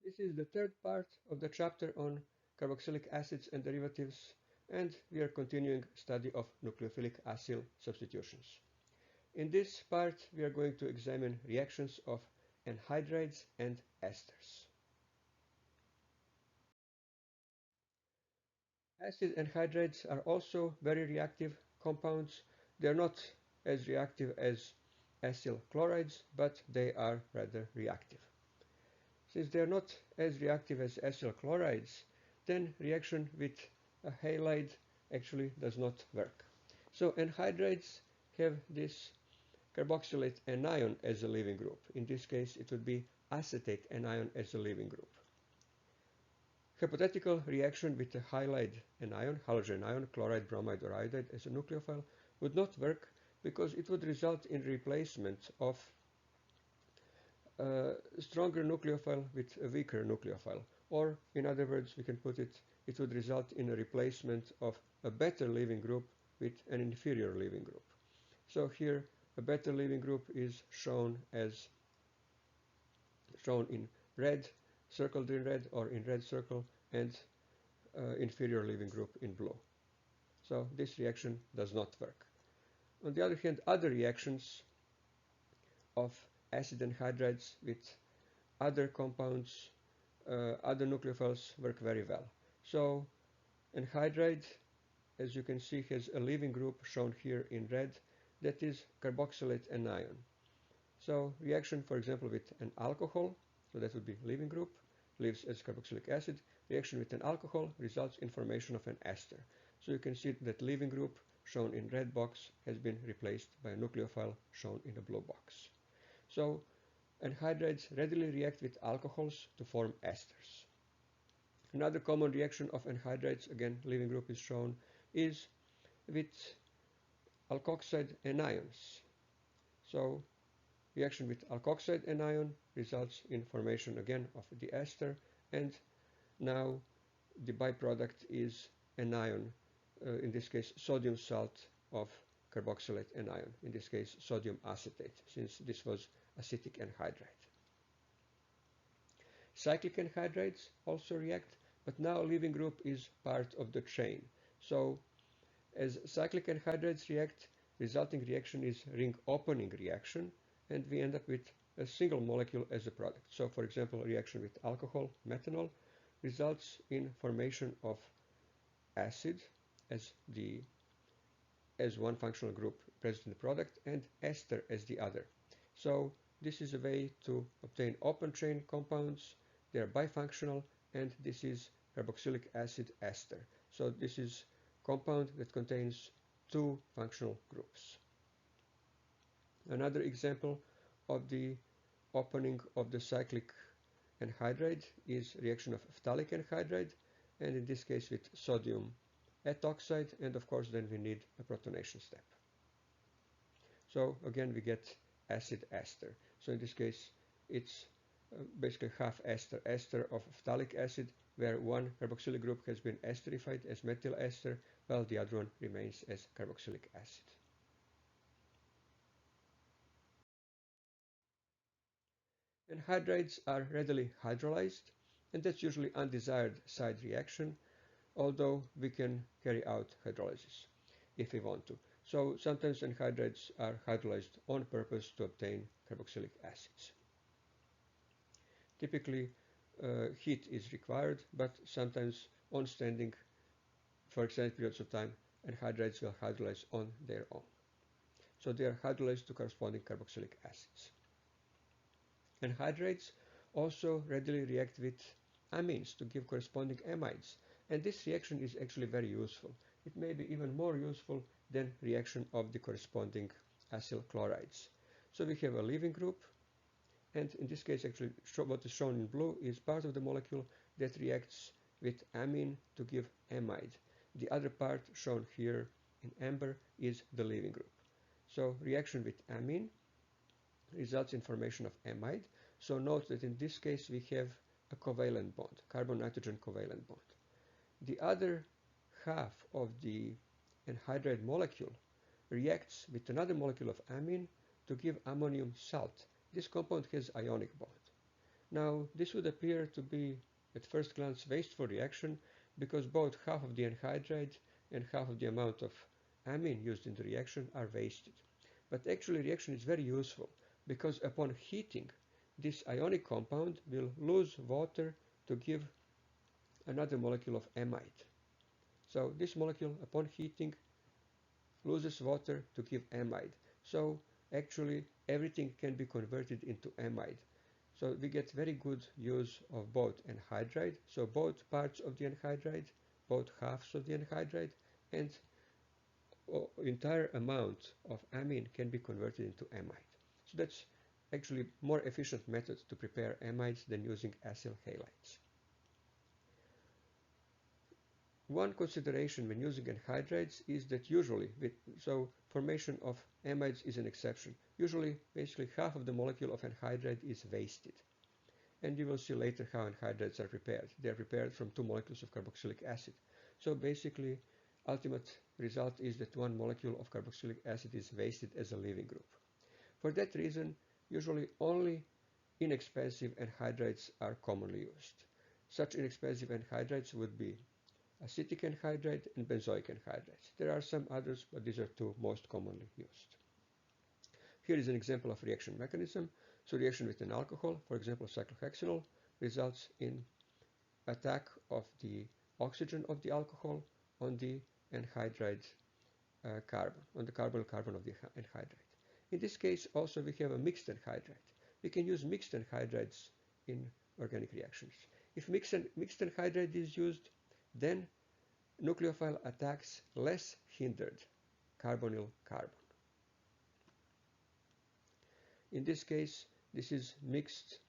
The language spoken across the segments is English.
This is the third part of the chapter on carboxylic acids and derivatives, and we are continuing study of nucleophilic acyl substitutions. In this part, we are going to examine reactions of anhydrides and esters. Acid anhydrides are also very reactive compounds. They are not as reactive as acyl chlorides, but they are rather reactive. Since they are not as reactive as acyl chlorides, then reaction with a halide actually does not work. So anhydrides have this carboxylate anion as a leaving group. In this case, it would be acetate anion as a leaving group. Hypothetical reaction with a halide anion, halogen ion, chloride, bromide, or iodide as a nucleophile would not work because it would result in replacement of a stronger nucleophile with a weaker nucleophile. Or, in other words, we can put it, it would result in a replacement of a better leaving group with an inferior leaving group. So here, a better leaving group is shown in red, circled in red, or in red circle, and inferior leaving group in blue. So this reaction does not work. On the other hand, other reactions of acid anhydrides with other compounds, other nucleophiles work very well. So anhydride, as you can see, has a leaving group shown here in red, that is carboxylate anion. So reaction, for example, with an alcohol, so that would be leaving group, leaves as carboxylic acid. Reaction with an alcohol results in formation of an ester. So you can see that leaving group shown in red box has been replaced by a nucleophile shown in the blue box. So anhydrides readily react with alcohols to form esters. Another common reaction of anhydrides, again leaving group is shown, is with alkoxide anions. So reaction with alkoxide anion results in formation again of the ester, and now the byproduct is anion, in this case sodium salt of carboxylate anion, in this case sodium acetate, since this was acetic anhydride. Cyclic anhydrides also react, but now leaving group is part of the chain. So as cyclic anhydrides react, resulting reaction is ring opening reaction, and we end up with a single molecule as a product. So for example, a reaction with alcohol, methanol, results in formation of acid as one functional group present in the product, and ester as the other. So this is a way to obtain open chain compounds. They are bifunctional, and this is carboxylic acid ester. So this is compound that contains two functional groups. Another example of the opening of the cyclic anhydride is reaction of phthalic anhydride, and in this case with sodium ethoxide, and of course then we need a protonation step. So again we get acid ester. So in this case it's basically half ester of phthalic acid, where one carboxylic group has been esterified as methyl ester, while the other one remains as carboxylic acid. Anhydrides are readily hydrolyzed, and that's usually undesired side reaction, although we can carry out hydrolysis if we want to. So sometimes anhydrides are hydrolyzed on purpose to obtain carboxylic acids. Typically heat is required, but sometimes on standing for extended periods of time, anhydrides will hydrolyze on their own. So they are hydrolyzed to corresponding carboxylic acids. Anhydrides also readily react with amines to give corresponding amides, and this reaction is actually very useful. It may be even more useful than reaction of the corresponding acyl chlorides. So we have a leaving group, and in this case actually what is shown in blue is part of the molecule that reacts with amine to give amide. The other part shown here in amber is the leaving group. So reaction with amine results in formation of amide. So note that in this case we have a covalent bond, carbon-nitrogen covalent bond. The other half of the anhydride molecule reacts with another molecule of amine to give ammonium salt. This compound has ionic bond. Now, this would appear to be, at first glance, wasteful reaction because both half of the anhydride and half of the amount of amine used in the reaction are wasted. But actually, reaction is very useful because upon heating, this ionic compound will lose water to give another molecule of amide. So this molecule, upon heating, loses water to give amide. So actually, everything can be converted into amide. So we get very good use of both anhydride, so both parts of the anhydride, both halves of the anhydride, and entire amount of amine can be converted into amide. So that's actually more efficient method to prepare amides than using acyl halides. One consideration when using anhydrides is that usually, so formation of amides is an exception. Usually, basically half of the molecule of anhydride is wasted. And you will see later how anhydrides are prepared. They are prepared from 2 molecules of carboxylic acid. So basically, ultimate result is that 1 molecule of carboxylic acid is wasted as a leaving group. For that reason, usually only inexpensive anhydrides are commonly used. Such inexpensive anhydrides would be acetic anhydride and benzoic anhydrides. There are some others, but these are 2 most commonly used. Here is an example of reaction mechanism. So reaction with an alcohol, for example cyclohexanol, results in attack of the oxygen of the alcohol on the anhydride carbon, on the carbon of the anhydride. In this case also we have a mixed anhydride. We can use mixed anhydrides in organic reactions. If mixed anhydride is used, then nucleophile attacks less hindered carbonyl carbon. In this case, this is mixed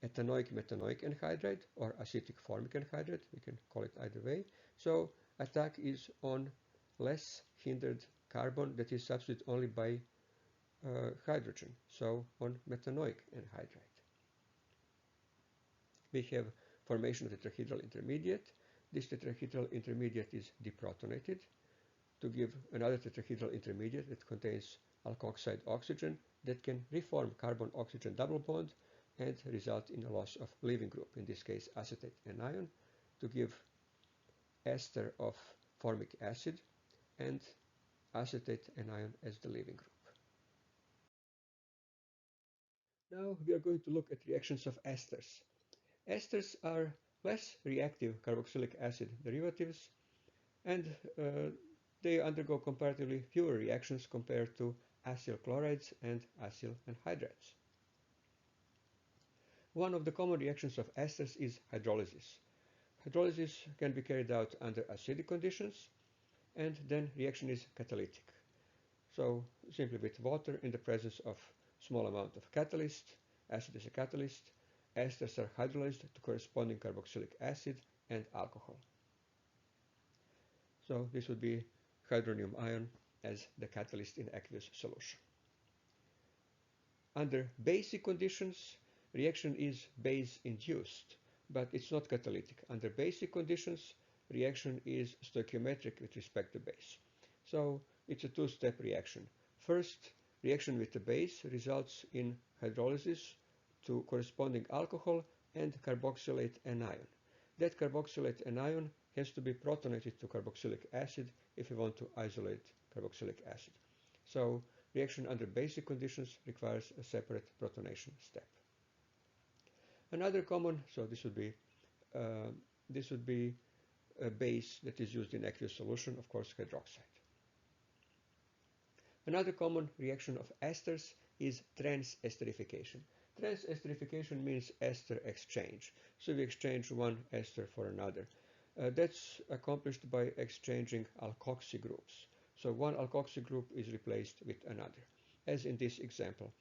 ethanoic-metanoic anhydride or acetic formic anhydride. We can call it either way. So attack is on less hindered carbon that is substituted only by hydrogen. So on metanoic anhydride. We have formation of tetrahedral intermediate. This tetrahedral intermediate is deprotonated to give another tetrahedral intermediate that contains alkoxide oxygen that can reform carbon-oxygen double bond and result in a loss of leaving group, in this case acetate anion, to give ester of formic acid and acetate anion as the leaving group. Now we are going to look at reactions of esters. Esters are less reactive carboxylic acid derivatives, and they undergo comparatively fewer reactions compared to acyl chlorides and acyl anhydrides. One of the common reactions of esters is hydrolysis. Hydrolysis can be carried out under acidic conditions, and then reaction is catalytic. So simply with water in the presence of small amount of catalyst, acid is a catalyst, esters are hydrolyzed to corresponding carboxylic acid and alcohol. So this would be hydronium ion as the catalyst in aqueous solution. Under basic conditions, reaction is base-induced, but it's not catalytic. Under basic conditions, reaction is stoichiometric with respect to base. So it's a 2-step reaction. First, reaction with the base results in hydrolysis to corresponding alcohol and carboxylate anion. That carboxylate anion has to be protonated to carboxylic acid if we want to isolate carboxylic acid. So reaction under basic conditions requires a separate protonation step. Another common, so this would be a base that is used in aqueous solution, of course hydroxide. Another common reaction of esters is transesterification. Transesterification means ester exchange. So we exchange one ester for another. That's accomplished by exchanging alkoxy groups. So one alkoxy group is replaced with another, as in this example.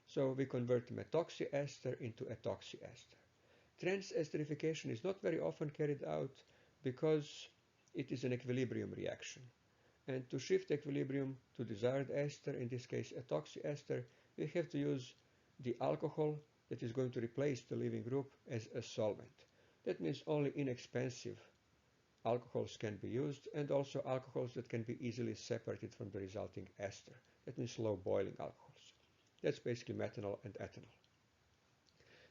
So we convert methoxy ester into ethoxy ester. Transesterification is not very often carried out because it is an equilibrium reaction. And to shift equilibrium to desired ester, in this case ethoxy ester, we have to use the alcohol that is going to replace the leaving group as a solvent. That means only inexpensive alcohols can be used, and also alcohols that can be easily separated from the resulting ester. That means low boiling alcohols. That's basically methanol and ethanol.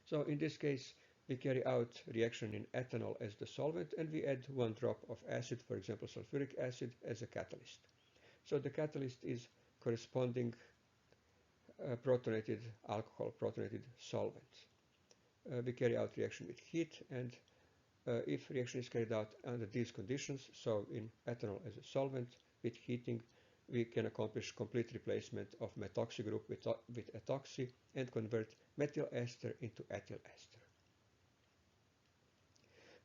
So in this case, we carry out reaction in ethanol as the solvent, and we add 1 drop of acid, for example sulfuric acid, as a catalyst. So the catalyst is corresponding protonated alcohol, protonated solvent. We carry out reaction with heat, and if reaction is carried out under these conditions, so in ethanol as a solvent, with heating, we can accomplish complete replacement of methoxy group with ethoxy and convert methyl ester into ethyl ester.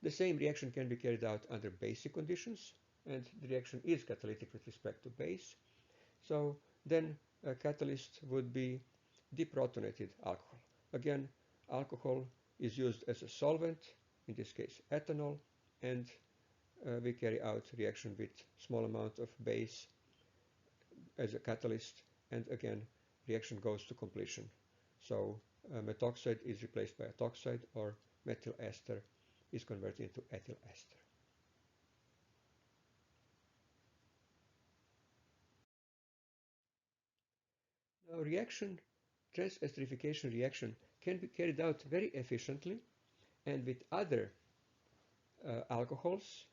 The same reaction can be carried out under basic conditions, and the reaction is catalytic with respect to base. So then a catalyst would be deprotonated alcohol. Again, alcohol is used as a solvent, in this case ethanol, and we carry out reaction with small amount of base as a catalyst, and again reaction goes to completion. So methoxide is replaced by ethoxide, or methyl ester is converted into ethyl ester. Now trans-esterification reaction can be carried out very efficiently and with other alcohols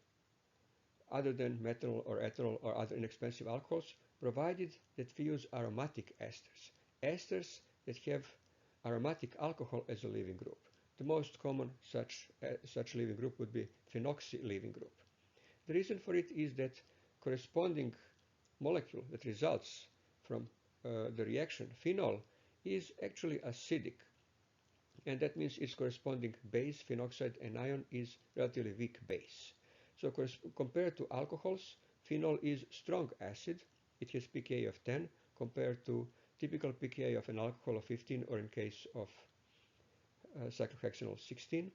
other than methanol or ethanol or other inexpensive alcohols, provided that we use aromatic esters. Esters that have aromatic alcohol as a leaving group. The most common such leaving group would be phenoxy leaving group. The reason for it is that corresponding molecule that results from the reaction, phenol, is actually acidic, and that means its corresponding base, phenoxide anion, is relatively weak base. So compared to alcohols, phenol is strong acid. It has pKa of 10 compared to typical pKa of an alcohol of 15, or in case of cyclohexanol 16.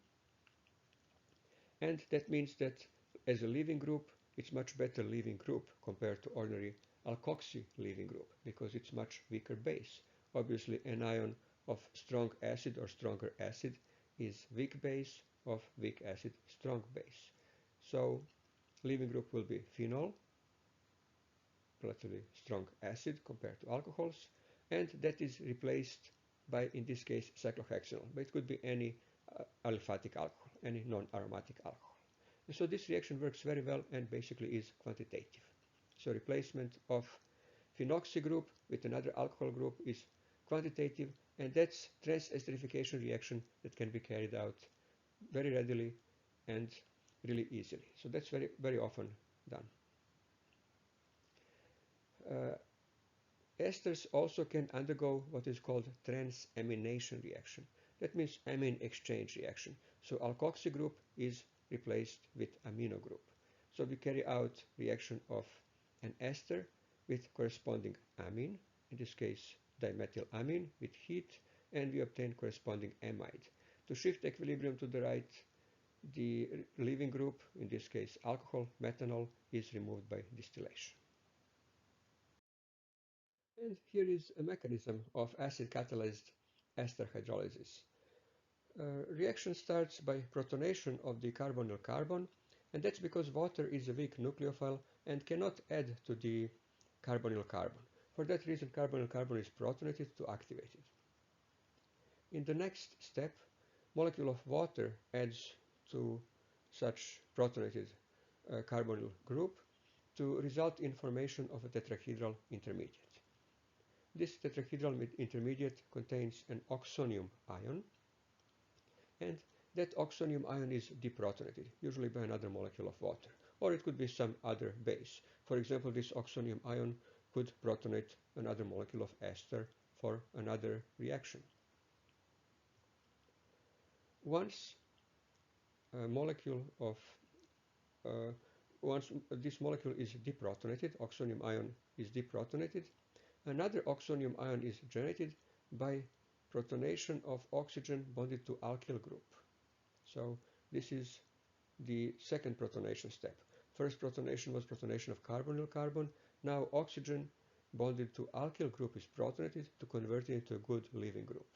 And that means that as a leaving group, it's much better leaving group compared to ordinary alkoxy leaving group, because it's much weaker base. Obviously, anion of strong acid or stronger acid is weak base, of weak acid strong base. So leaving group will be phenol, relatively strong acid compared to alcohols, and that is replaced by, in this case, cyclohexanol, but it could be any aliphatic alcohol, any non-aromatic alcohol. And so this reaction works very well and basically is quantitative. So replacement of phenoxy group with another alcohol group is quantitative, and that's trans-esterification reaction that can be carried out very readily and really easily. So that's very, very often done. Esters also can undergo what is called transamination reaction. That means amine exchange reaction. So alkoxy group is replaced with amino group. So we carry out reaction of an ester with corresponding amine, in this case dimethylamine, with heat, and we obtain corresponding amide. To shift equilibrium to the right, the leaving group, in this case alcohol, methanol, is removed by distillation. And here is a mechanism of acid-catalyzed ester hydrolysis. Reaction starts by protonation of the carbonyl carbon, and that's because water is a weak nucleophile and cannot add to the carbonyl carbon. For that reason, carbonyl carbon is protonated to activate it. In the next step, molecule of water adds to such protonated carbonyl group to result in formation of a tetrahedral intermediate. This tetrahedral intermediate contains an oxonium ion, and that oxonium ion is deprotonated, usually by another molecule of water, or it could be some other base. For example, this oxonium ion could protonate another molecule of ester for another reaction. Once this molecule is deprotonated, oxonium ion is deprotonated, another oxonium ion is generated by protonation of oxygen bonded to alkyl group. So this is the second protonation step. First protonation was protonation of carbonyl carbon. Now oxygen bonded to alkyl group is protonated to convert it into a good leaving group.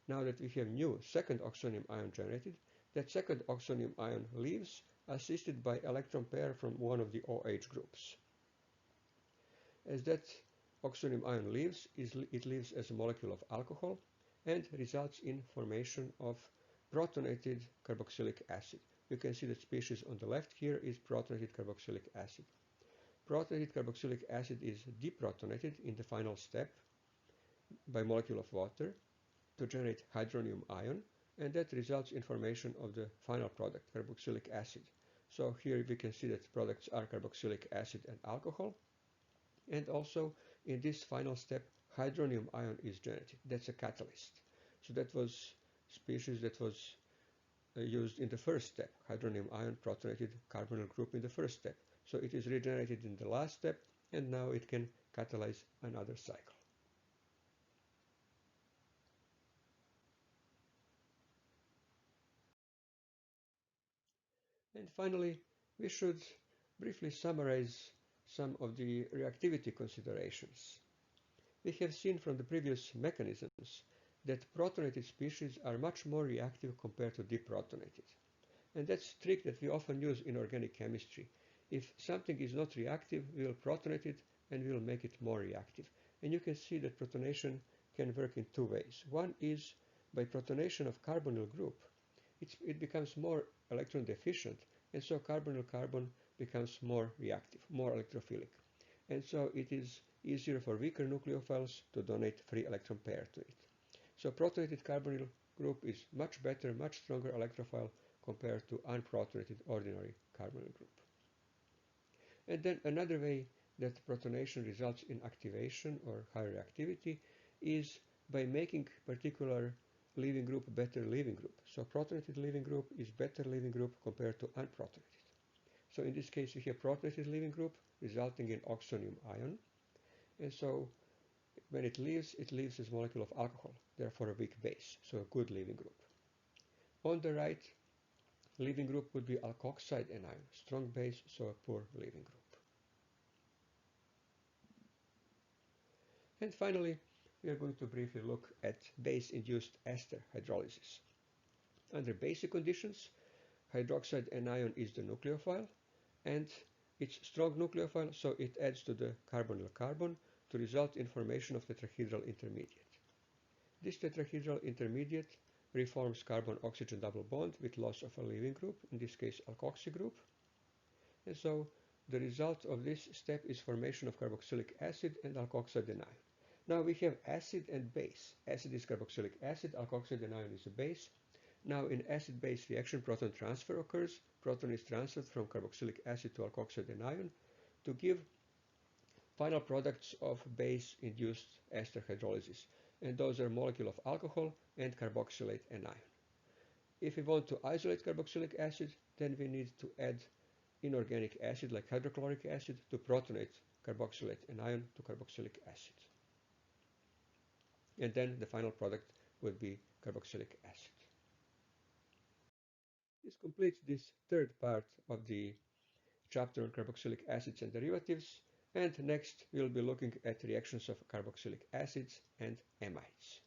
Now that we have new second oxonium ion generated, that second oxonium ion leaves, assisted by electron pair from one of the OH groups. As that oxonium ion leaves, it leaves as a molecule of alcohol, and results in formation of protonated carboxylic acid. You can see the species on the left here is protonated carboxylic acid. Protonated carboxylic acid is deprotonated in the final step by molecule of water to generate hydronium ion, and that results in formation of the final product, carboxylic acid. So here we can see that products are carboxylic acid and alcohol, and also in this final step hydronium ion is generated. That's a catalyst. So that was species that was used in the first step, hydronium ion protonated carbonyl group in the first step. So it is regenerated in the last step, and now it can catalyze another cycle. And finally, we should briefly summarize some of the reactivity considerations. We have seen from the previous mechanisms that protonated species are much more reactive compared to deprotonated. And that's a trick that we often use in organic chemistry. If something is not reactive, we will protonate it and we will make it more reactive. And you can see that protonation can work in two ways. One is by protonation of carbonyl group. It becomes more electron deficient, and so carbonyl carbon becomes more reactive, more electrophilic. And so it is easier for weaker nucleophiles to donate free electron pair to it. So protonated carbonyl group is much better, much stronger electrophile compared to unprotonated ordinary carbonyl group. And then another way that protonation results in activation or higher reactivity is by making particular leaving group better leaving group. So protonated leaving group is better leaving group compared to unprotonated. So in this case we have protonated leaving group resulting in oxonium ion. And so when it leaves as molecule of alcohol, therefore a weak base, so a good leaving group. On the right, leaving group would be alkoxide anion, strong base, so a poor leaving group. And finally, we are going to briefly look at base-induced ester hydrolysis. Under basic conditions, hydroxide anion is the nucleophile, and it's strong nucleophile, so it adds to the carbonyl carbon to result in formation of tetrahedral intermediate. This tetrahedral intermediate reforms carbon-oxygen double bond with loss of a leaving group, in this case alkoxy group. And so the result of this step is formation of carboxylic acid and alkoxide anion. Now we have acid and base. Acid is carboxylic acid, alkoxide anion is a base. Now in acid-base reaction, proton transfer occurs. Proton is transferred from carboxylic acid to alkoxide anion to give final products of base-induced ester hydrolysis. And those are molecule of alcohol and carboxylate anion. If we want to isolate carboxylic acid, then we need to add inorganic acid like hydrochloric acid to protonate carboxylate anion to carboxylic acid. And then the final product would be carboxylic acid. This completes this third part of the chapter on carboxylic acids and derivatives, and next we'll be looking at reactions of carboxylic acids and amides.